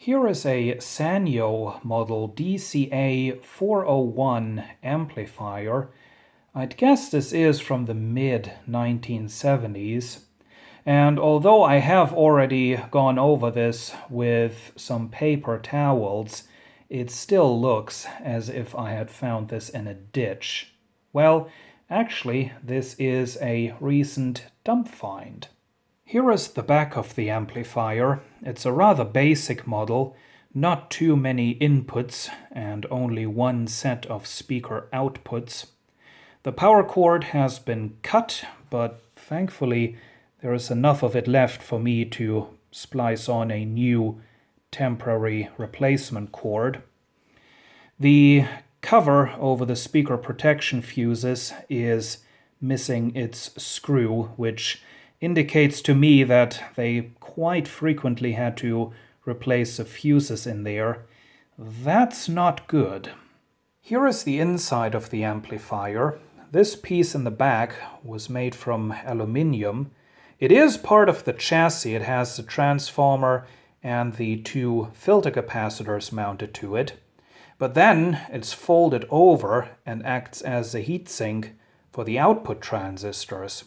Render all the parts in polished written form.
Here is a Sanyo model DCA 401 amplifier. I'd guess this is from the mid-1970s. And although I have already gone over this with some paper towels, it still looks as if I had found this in a ditch. Well, actually, this is a recent dump find. Here is the back of the amplifier. It's a rather basic model, not too many inputs and only one set of speaker outputs. The power cord has been cut, but thankfully there is enough of it left for me to splice on a new temporary replacement cord. The cover over the speaker protection fuses is missing its screw, which indicates to me that they quite frequently had to replace the fuses in there. That's not good. Here is the inside of the amplifier. This piece in the back was made from aluminium. It is part of the chassis. It has the transformer and the two filter capacitors mounted to it. But then it's folded over and acts as a heatsink for the output transistors.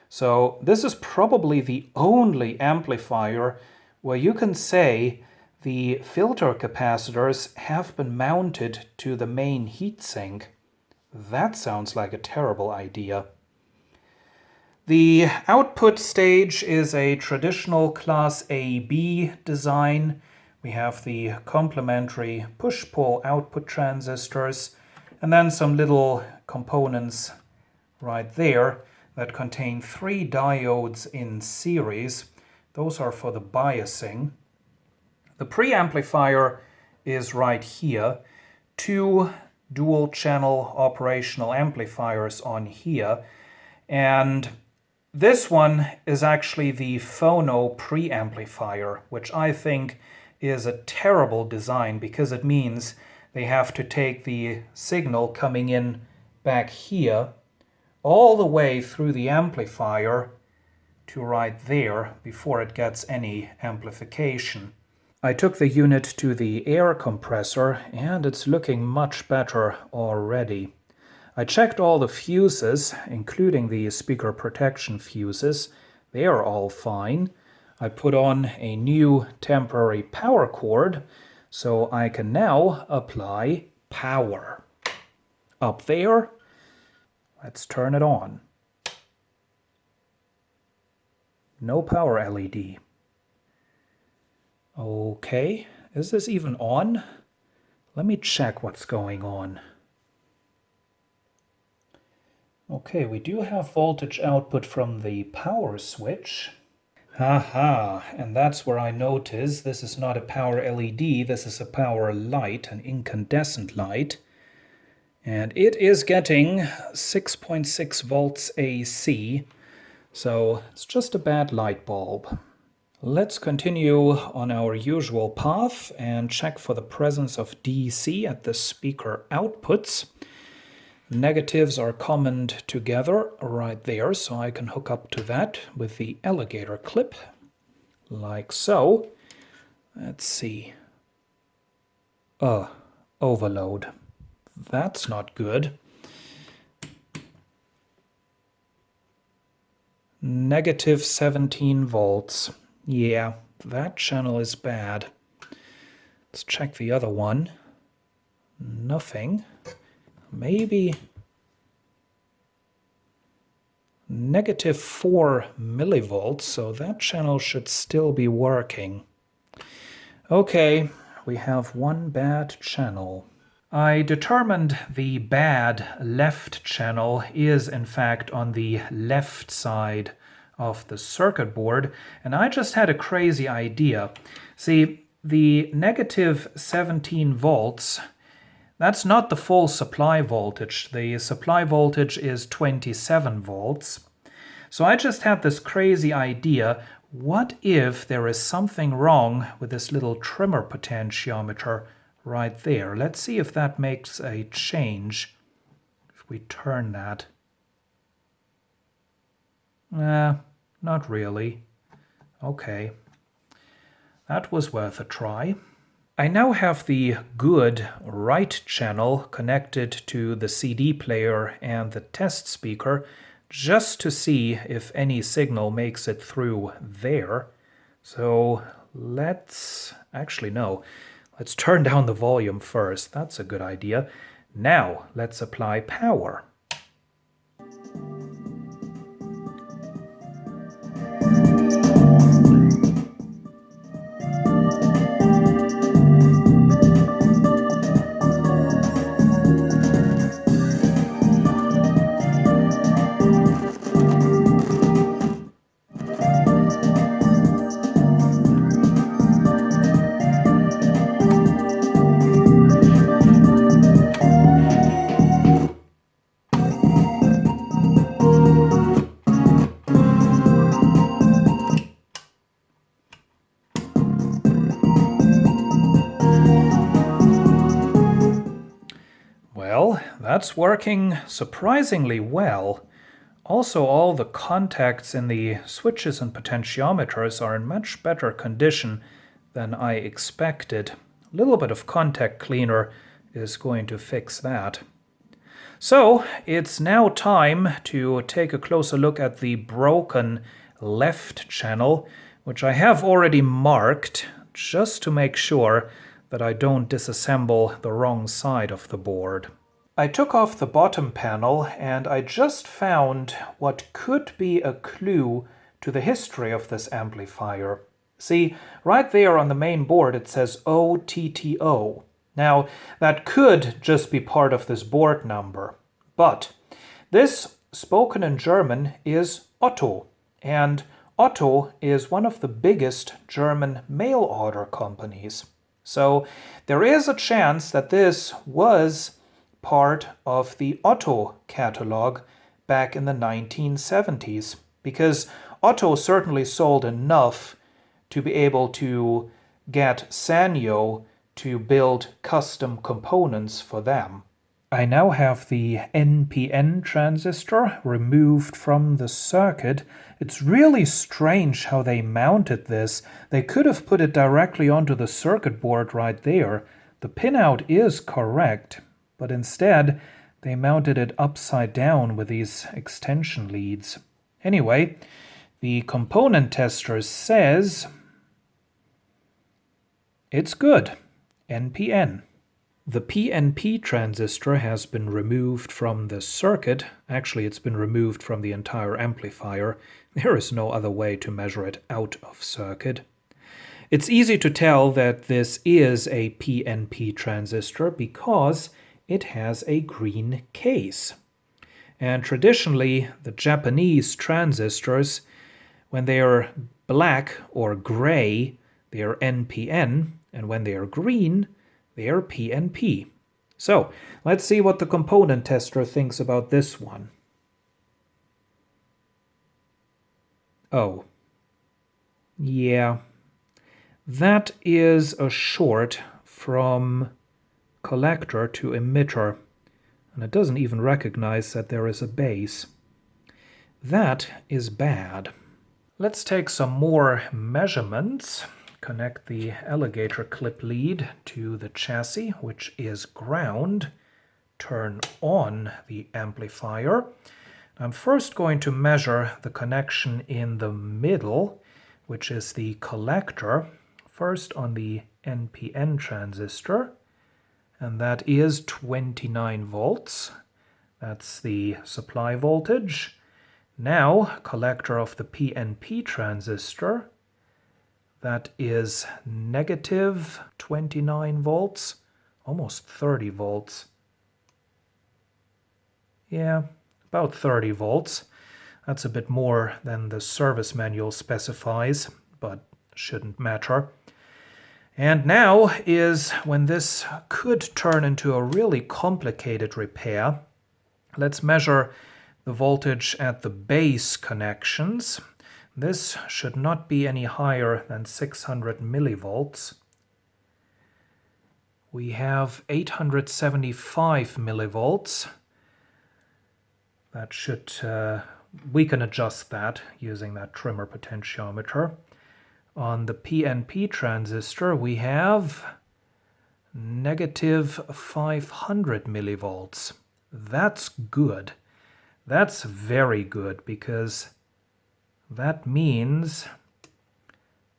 So this is probably the only amplifier where you can say the filter capacitors have been mounted to the main heatsink. That sounds like a terrible idea. The output stage is a traditional Class AB design. We have the complementary push-pull output transistors and then some little components right there that contain 3 diodes in series. Those are for the biasing. The preamplifier is right here. 2 dual channel operational amplifiers on here. And this one is actually the phono preamplifier, which I think is a terrible design because it means they have to take the signal coming in back here all the way through the amplifier to right there before it gets any amplification. I took the unit to the air compressor and it's looking much better already. I checked all the fuses, including the speaker protection fuses. They are all fine. I put on a new temporary power cord so I can now apply power. Up there. Let's turn it on. No power LED. Okay, is this even on? Let me check what's going on. Okay, we do have voltage output from the power switch. Haha, and that's where I notice this is not a power LED, this is a power light, an incandescent light. And it is getting 6.6 volts AC, so it's just a bad light bulb. Let's continue on our usual path and check for the presence of DC at the speaker outputs. Negatives are commoned together right there, so I can hook up to that with the alligator clip, like so. Let's see. Overload. That's not good. Negative 17 volts. Yeah, that channel is bad. Let's check the other one. Nothing. Maybe negative 4 millivolts, so that channel should still be working. Okay, we have one bad channel. I determined the bad left channel is in fact on the left side of the circuit board, and I just had a crazy idea. See, the negative 17 volts, that's not the full supply voltage. The supply voltage is 27 volts. So I just had this crazy idea, what if there is something wrong with this little trimmer potentiometer right there? Let's see if that makes a change. If we turn that. Not really. Okay. That was worth a try. I now have the good right channel connected to the CD player and the test speaker just to see if any signal makes it through there. So let's turn down the volume first. That's a good idea. Now let's apply power. Well, that's working surprisingly well. Also, all the contacts in the switches and potentiometers are in much better condition than I expected. A little bit of contact cleaner is going to fix that. So, it's now time to take a closer look at the broken left channel, which I have already marked just to make sure that I don't disassemble the wrong side of the board. I took off the bottom panel and I just found what could be a clue to the history of this amplifier. See, right there on the main board it says OTTO. Now, that could just be part of this board number, but this, spoken in German, is Otto, and Otto is one of the biggest German mail order companies. So there is a chance that this was part of the Otto catalog back in the 1970s, because Otto certainly sold enough to be able to get Sanyo to build custom components for them. I now have the NPN transistor removed from the circuit. It's really strange how they mounted this. They could have put it directly onto the circuit board right there. The pinout is correct, but instead they mounted it upside down with these extension leads. Anyway, the component tester says it's good. NPN. The PNP transistor has been removed from the circuit. Actually, it's been removed from the entire amplifier. There is no other way to measure it out of circuit. It's easy to tell that this is a PNP transistor because it has a green case. And traditionally, the Japanese transistors, when they are black or gray, they are NPN, and when they are green, they are PNP. So, let's see what the component tester thinks about this one. Oh. Yeah. That is a short from collector to emitter, and it doesn't even recognize that there is a base. That is bad. Let's take some more measurements. Connect the alligator clip lead to the chassis, which is ground. Turn on the amplifier. I'm first going to measure the connection in the middle, which is the collector, first on the NPN transistor, and that is 29 volts. That's the supply voltage. Now, collector of the PNP transistor, that is negative 29 volts, almost 30 volts. Yeah, about 30 volts. That's a bit more than the service manual specifies, but shouldn't matter. And now is when this could turn into a really complicated repair. Let's measure the voltage at the base connections. This should not be any higher than 600 millivolts. We have 875 millivolts. That should, we can adjust that using that trimmer potentiometer. On the PNP transistor, we have negative 500 millivolts. That's good. That's very good, because that means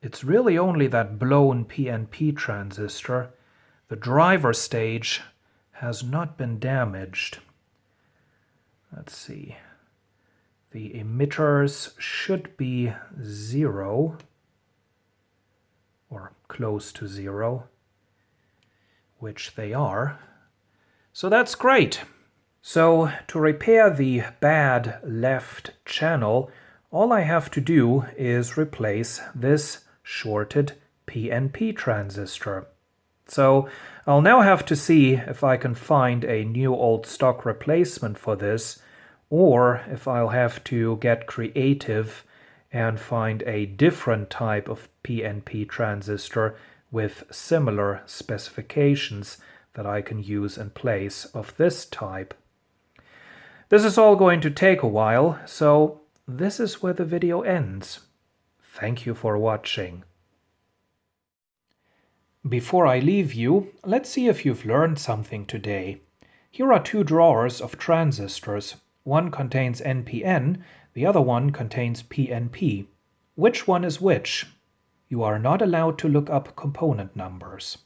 it's really only that blown PNP transistor. The driver stage has not been damaged. Let's see. The emitters should be 0 or close to 0, which they are. So that's great. So to repair the bad left channel, all I have to do is replace this shorted PNP transistor. So I'll now have to see if I can find a new old stock replacement for this, or if I'll have to get creative and find a different type of PNP transistor with similar specifications that I can use in place of this type. This is all going to take a while, so this is where the video ends. Thank you for watching. Before I leave you, let's see if you've learned something today. Here are two drawers of transistors. One contains NPN, the other one contains PNP. Which one is which? You are not allowed to look up component numbers.